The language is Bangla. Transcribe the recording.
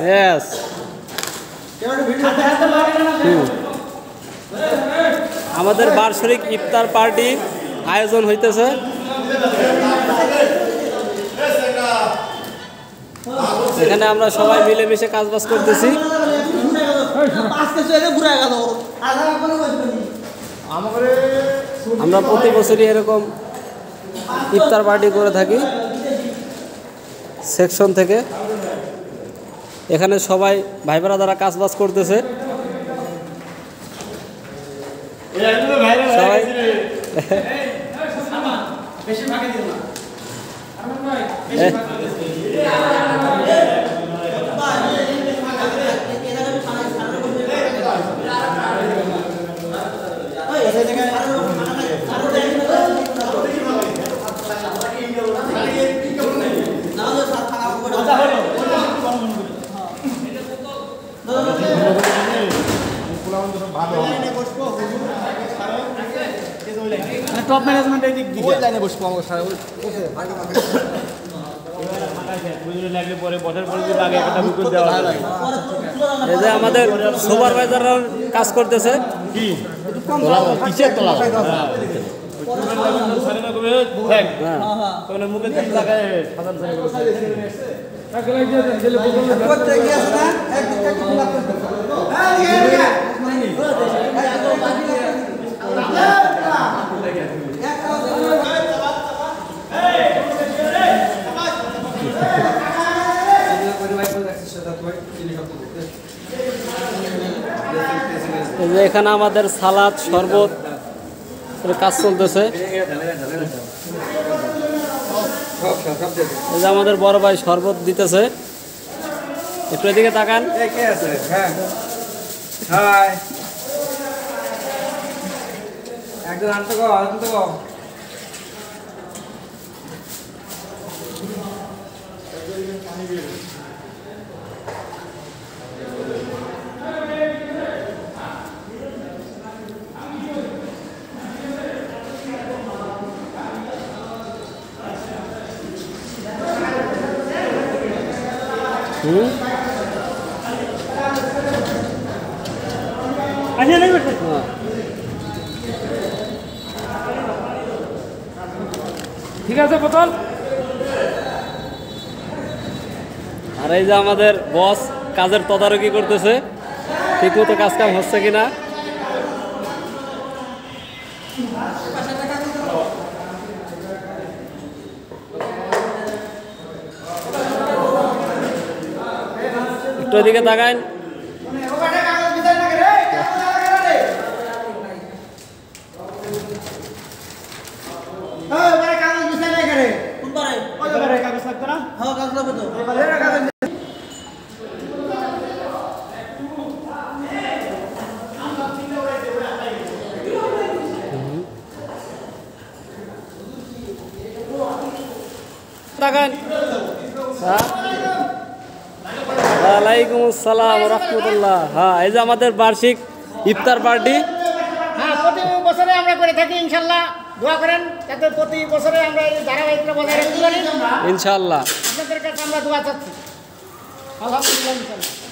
यस আমাদের বার্ষিক ইফতার পার্টি আয়োজন হইতেছে। এখানে আমরা সবাই মিলেমিশে কাজবাজ করতেছি। আমরা প্রতি বছরই এরকম ইফতার পার্টি করে থাকি সেকশন থেকে। এখানে সবাই ভাই বোনেরা কাজবাজ করতেছে সবাই। টপ ম্যানেজমেন্ট এই দিক দিয়ে লাইনে বসবো আমার সারা লাগলে পরে বছর পরে যদি লাগে একটা বুক দেওয়া হয়। এই যে আমাদের সুপারভাইজাররা কাজ করতেছে কি তোলা কিসের তোলা সারে না কবে দেখ কোন মুখে তেল লাগায় সাধারণ সারে টাকা লাগিয়ে দেন গেলে করতে গিয়েছ না একদিন একটু খোলা করতে হ্যাঁ এখানে আমাদের সালাদ শরবত কাজ চলতেছে। এই যে আমাদের বড় ভাই শরবত দিতেছে, একটু এদিকে তাকান। একজন আনতে গো আনতে গো ঠিক আছে বোতল। আর এই যে আমাদের বস কাজের তদারকি করতেছে, ঠিকমতো কাজ কাম হচ্ছে কিনা। একটু এদিকে তাকান। ওয়ালাইকুম আসসালাম রাহমাতুল্লাহ। হ্যাঁ, এই যে আমাদের বার্ষিক ইফতার পার্টি। হ্যাঁ, প্রতি বছরে আমরা করে থাকি। ইনশাল্লাহ দোয়া করেন যাতে প্রতি বছরে আমরা এই ধারাবাহিকতা বজায় রাখতে পারি। ইনশাআল্লাহ আপনাদের কাছে আমরা দোয়া চাচ্ছি। আলহামদুলিল্লাহ ইনশাল্লাহ।